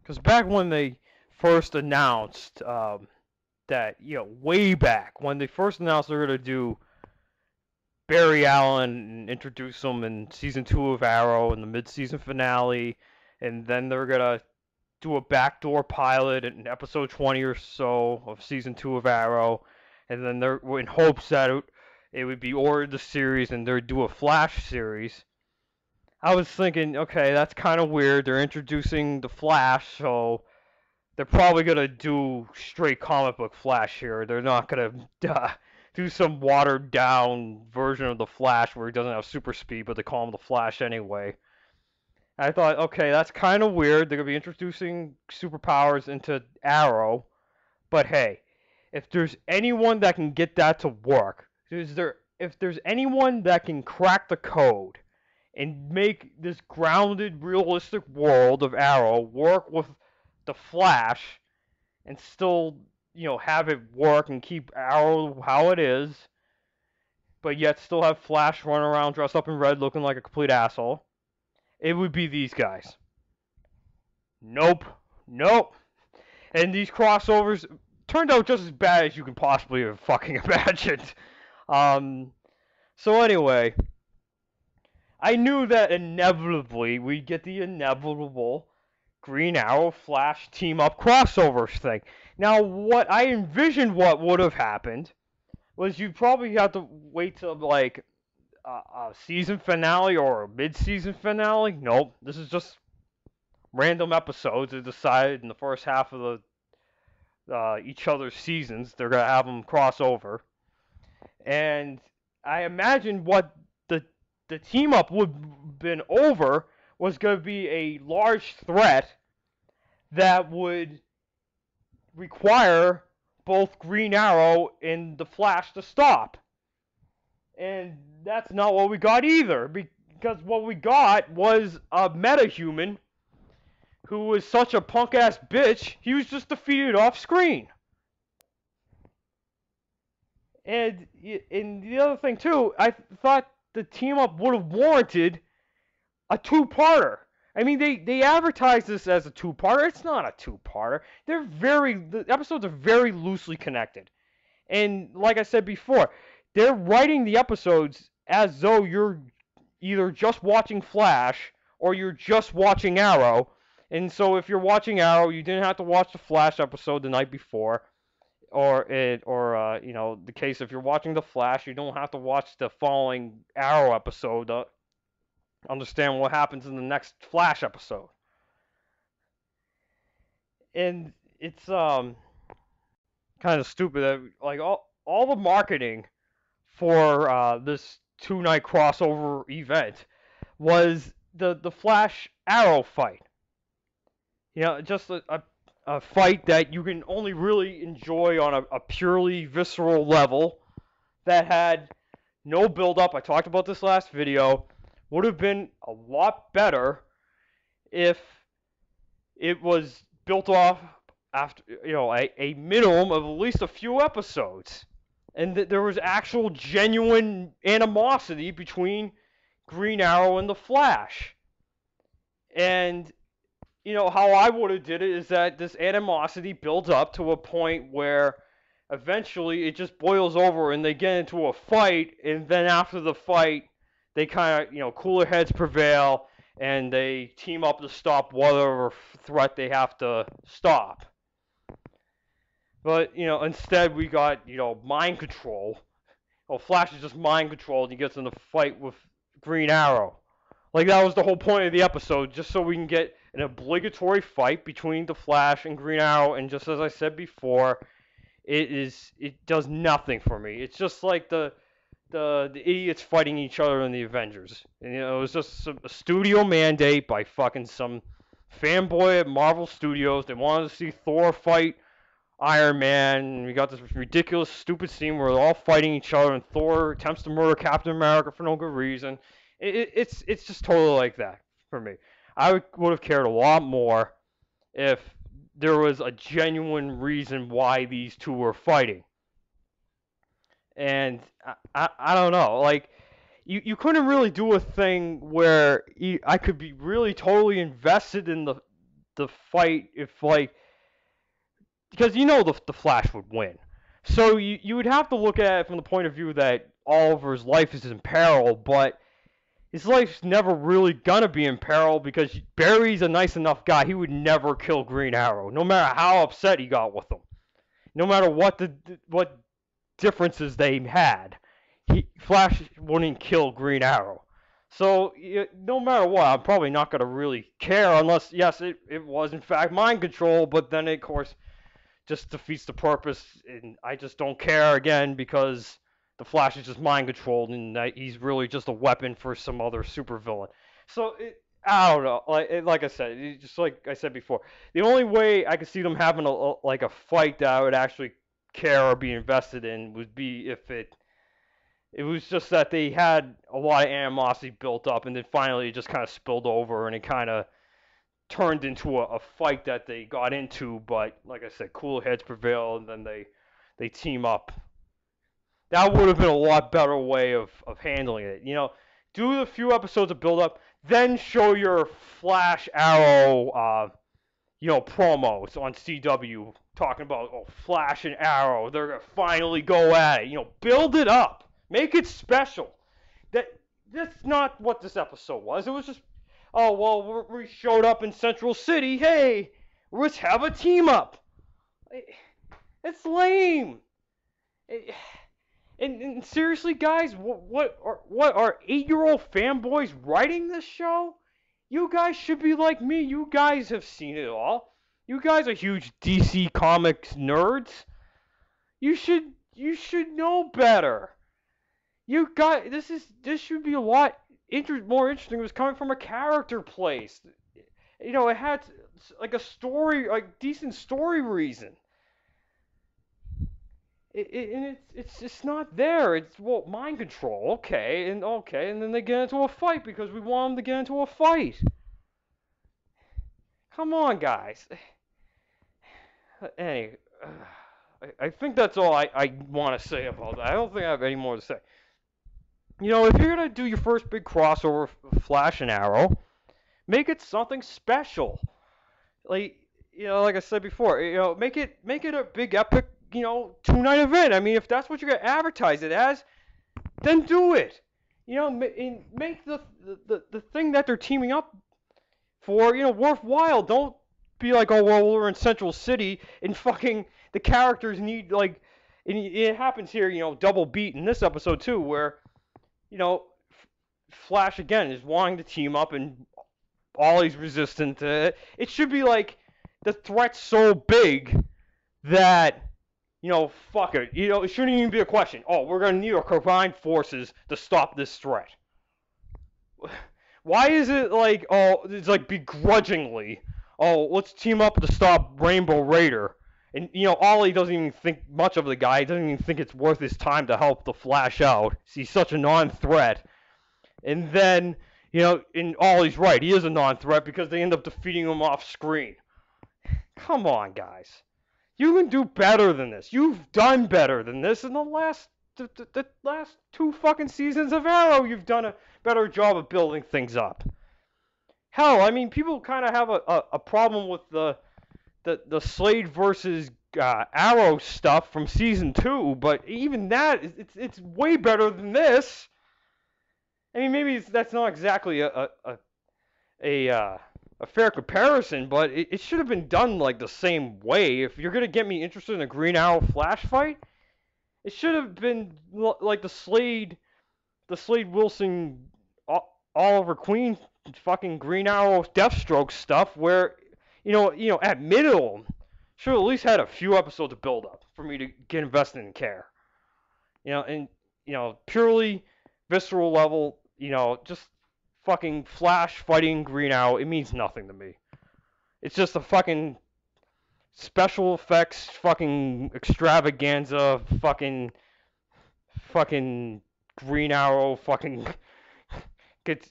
Because back when they first announced that, way back when they first announced they're gonna do Barry Allen and introduce him in season 2 of Arrow and the mid-season finale, and then they're gonna do a backdoor pilot in episode 20 or so of season 2 of Arrow, and then they're in hopes that it would be ordered the series and they'd do a Flash series. I was thinking, okay, that's kind of weird. They're introducing the Flash, so they're probably gonna do straight comic book Flash here. They're not gonna do some watered down version of the Flash where he doesn't have super speed, but they call him the Flash anyway. I thought, okay, that's kind of weird. They're gonna be introducing superpowers into Arrow, but hey, if there's anyone that can get that to work, if there's anyone that can crack the code and make this grounded, realistic world of Arrow work with the Flash and still, have it work and keep Arrow how it is, but yet still have Flash running around dressed up in red looking like a complete asshole, it would be these guys. Nope. Nope. And these crossovers turned out just as bad as you can possibly have fucking imagined. So anyway, I knew that inevitably we'd get the inevitable Green Arrow Flash team up crossovers thing. Now, what I envisioned what would have happened was you'd probably have to wait till like a season finale or a mid-season finale. Nope, this is just random episodes. They decided in the first half of the each other's seasons they're gonna have them cross over, and I imagine what the team up would have been over was going to be a large threat that would require both Green Arrow and the Flash to stop. And that's not what we got either, because what we got was a metahuman who was such a punk ass bitch, he was just defeated off screen. And the other thing too, I thought the team up would have warranted a two-parter. I mean, they advertise this as a two-parter. It's not a two-parter. The episodes are very loosely connected. And like I said before, they're writing the episodes as though you're either just watching Flash or you're just watching Arrow. And so if you're watching Arrow, you didn't have to watch the Flash episode the night before. Or the case if you're watching the Flash, you don't have to watch the following Arrow episode to understand what happens in the next Flash episode. And it's kind of stupid that like all the marketing for this 2-night crossover event was the Flash Arrow fight. Just a fight that you can only really enjoy on a purely visceral level that had no build up. I talked about this last video. Would have been a lot better if it was built off after a minimum of at least a few episodes, and that there was actual genuine animosity between Green Arrow and the Flash. And how I would have did it is that this animosity builds up to a point where eventually it just boils over and they get into a fight, and then after the fight they kind of cooler heads prevail and they team up to stop whatever threat they have to stop. But instead we got mind control. Well, Flash is just mind controlled and he gets in a fight with Green Arrow. Like, that was the whole point of the episode, just so we can get an obligatory fight between the Flash and Green Arrow. And just as I said before, it does nothing for me. It's just like the idiots fighting each other in the Avengers. And, it was just a studio mandate by fucking some fanboy at Marvel Studios. They wanted to see Thor fight Iron Man, and we got this ridiculous, stupid scene where they're all fighting each other, and Thor attempts to murder Captain America for no good reason. It's just totally like that for me. I would have cared a lot more if there was a genuine reason why these two were fighting. And I don't know, like, you couldn't really do a thing where I could be really totally invested in the fight if like because the Flash would win. So you would have to look at it from the point of view that Oliver's life is in peril, but his life's never really gonna be in peril because Barry's a nice enough guy. He would never kill Green Arrow, no matter how upset he got with him, no matter what differences they had. Flash wouldn't kill Green Arrow. So no matter what, I'm probably not gonna really care unless yes, it was in fact mind control, but then of course just defeats the purpose, and I just don't care again because the Flash is just mind controlled, and he's really just a weapon for some other supervillain. So I don't know. Like I said, just like I said before, the only way I could see them having a fight that I would actually care or be invested in would be if it was just that they had a lot of animosity built up, and then finally it just kind of spilled over, and it kind of turned into a fight that they got into, but like I said, cool heads prevail, and then they team up. That would have been a lot better way of handling it. Do the few episodes of build up, then show your Flash Arrow, promos on CW talking about Flash and Arrow. They're gonna finally go at it. Build it up, make it special. That's not what this episode was. It was just oh, well, we showed up in Central City. Hey, let's have a team up. It's lame. And seriously, guys, what are 8-year-old fanboys writing this show? You guys should be like me. You guys have seen it all. You guys are huge DC Comics nerds. You should know better. You guys, this should be a lot more interesting. It was coming from a character place. It had like a story, like decent story reason. It's just not there. It's mind control. Okay, and then they get into a fight because we want them to get into a fight. Come on, guys. Anyway, I think that's all I want to say about that. I don't think I have any more to say. If you're gonna do your first big crossover, Flash and Arrow, make it something special. Like I said before, make it a big epic, 2-night event. I mean, if that's what you're gonna advertise it as, then do it. And make the thing that they're teaming up for, worthwhile. Don't be like, oh well, we're in Central City and fucking the characters need and it happens here, double beat in this episode too, where Flash again is wanting to team up and Ollie's resistant to it. It should be like the threat's so big that fuck it. It shouldn't even be a question. Oh, we're gonna need our combined forces to stop this threat. Why is it like it's like begrudgingly? Oh, let's team up to stop Rainbow Raider. And, Ollie doesn't even think much of the guy. He doesn't even think it's worth his time to help the Flash out. He's such a non-threat. And then, and Ollie's right. He is a non-threat because they end up defeating him off screen. Come on, guys. You can do better than this. You've done better than this in the last 2 fucking seasons of Arrow. You've done a better job of building things up. Hell, I mean, people kind of have a problem with the Slade versus Arrow stuff from season 2, but even that, it's way better than this. I mean, maybe that's not exactly a fair comparison, but it should have been done like the same way. If you're gonna get me interested in a Green Arrow Flash fight, it should have been like the Slade Wilson Oliver Queen fucking Green Arrow Deathstroke stuff, where at minimum, should have at least had a few episodes of build up for me to get invested and care. And purely visceral level, just fucking Flash fighting Green Arrow, it means nothing to me. It's just a fucking special effects, fucking extravaganza, fucking Green Arrow, fucking gets,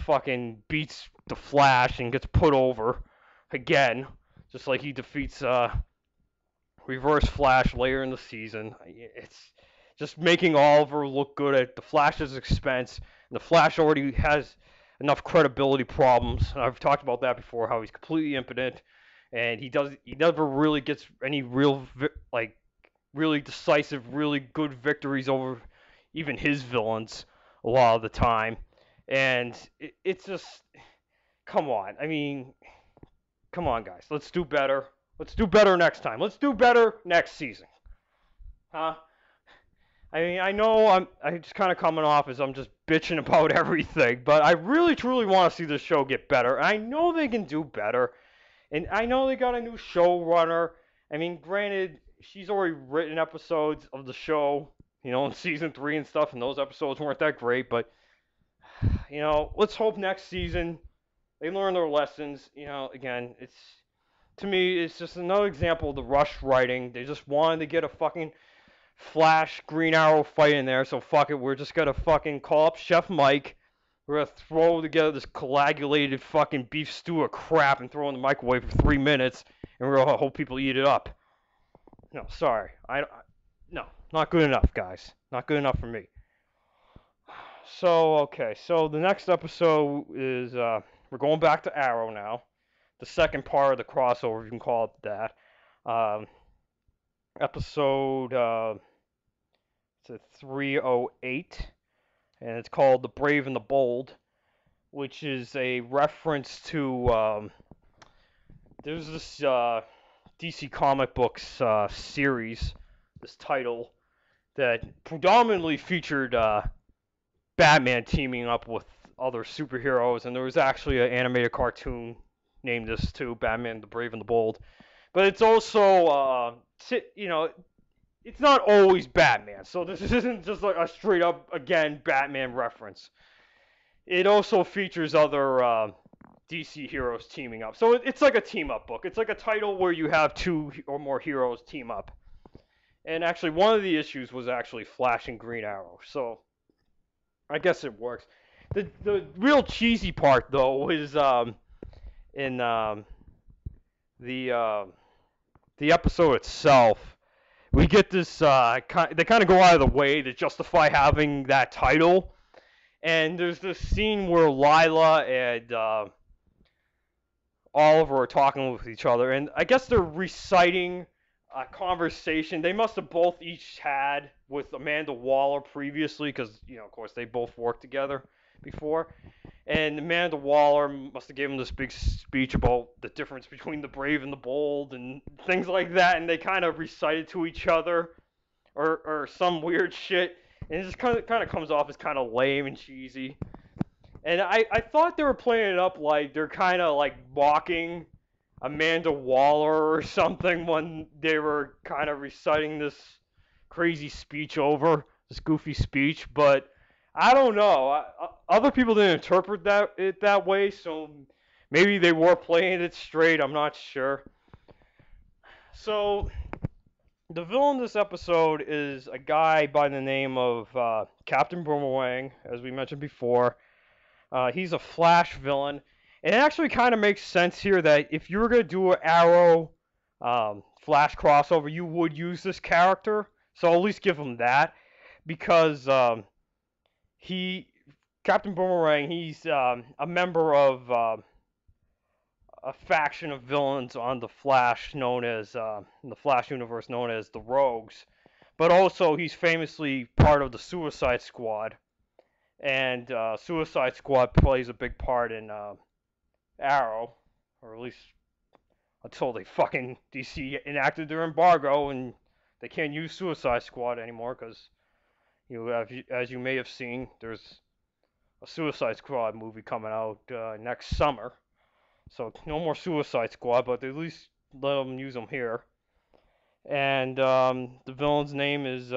fucking beats the Flash and gets put over again, just like he defeats Reverse Flash later in the season. It's just making Oliver look good at the Flash's expense. And the Flash already has enough credibility problems. And I've talked about that before, how he's completely impotent, and he never really gets any real like really decisive, really good victories over even his villains a lot of the time. And it's just, come on. I mean, come on, guys. Let's do better. Let's do better next time. Let's do better next season. Huh? I mean, I know I just kind of coming off as I'm just bitching about everything, but I really truly want to see the show get better. I know they can do better, and I know they got a new showrunner. I mean, granted, she's already written episodes of the show, in season 3 and stuff, and those episodes weren't that great, but let's hope next season they learn their lessons. Again, to me, it's just another example of the rush writing. They just wanted to get a fucking Flash Green Arrow fight in there, so fuck it, we're just gonna fucking call up Chef Mike. We're gonna throw together this coagulated fucking beef stew of crap and throw it in the microwave for 3 minutes, and we're gonna hope people eat it up. No, sorry, no, not good enough, guys. Not good enough for me. So okay, so the next episode is we're going back to Arrow now, the second part of the crossover, you can call it that. Episode it's a 308, and it's called The Brave and the Bold, which is a reference to there's this DC comic books series, this title that predominantly featured Batman teaming up with other superheroes, and there was actually an animated cartoon named this too, Batman the Brave and the Bold. But it's also, it's not always Batman, so this isn't just like a straight up, again, Batman reference. It also features other DC heroes teaming up. So it's like a team up book. It's like a title where you have 2 or more heroes team up. And actually, one of the issues was actually Flash and Green Arrow, so I guess it works. The real cheesy part, though, is in the episode itself. We get this, they kind of go out of the way to justify having that title. And there's this scene where Lila and Oliver are talking with each other. And I guess they're reciting a conversation they must have both each had with Amanda Waller previously. Because, of course, they both worked together before. And Amanda Waller must have given this big speech about the difference between the brave and the bold and things like that, and they kind of recited to each other or some weird shit, and it just kind of comes off as kind of lame and cheesy. And I thought they were playing it up like they're kind of like mocking Amanda Waller or something when they were kind of reciting this crazy speech over, this goofy speech, but I don't know. Other people didn't interpret it that way, so maybe they were playing it straight. I'm not sure. So the villain in this episode is a guy by the name of Captain Boomerang, as we mentioned before. He's a Flash villain, and it actually kind of makes sense here that if you were going to do an Arrow Flash crossover, you would use this character. So I'll at least give him that, because Captain Boomerang, he's a member of a faction of villains on the Flash known as, in the Flash universe, known as the Rogues. But also, he's famously part of the Suicide Squad. And Suicide Squad plays a big part in Arrow, or at least until they fucking DC enacted their embargo and they can't use Suicide Squad anymore because as you may have seen, there's a Suicide Squad movie coming out next summer. So no more Suicide Squad, but they at least let them use them here. And the villain's name is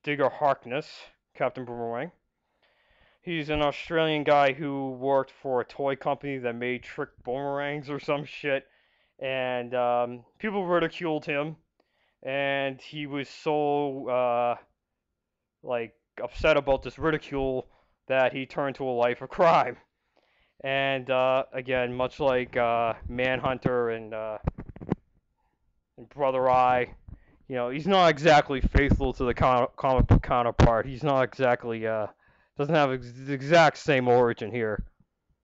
Digger Harkness, Captain Boomerang. He's an Australian guy who worked for a toy company that made trick boomerangs or some shit. And people ridiculed him. And he was so upset about this ridicule that he turned to a life of crime. And again, much like Manhunter and Brother Eye, he's not exactly faithful to the comic book counterpart. He's not exactly doesn't have the exact same origin here.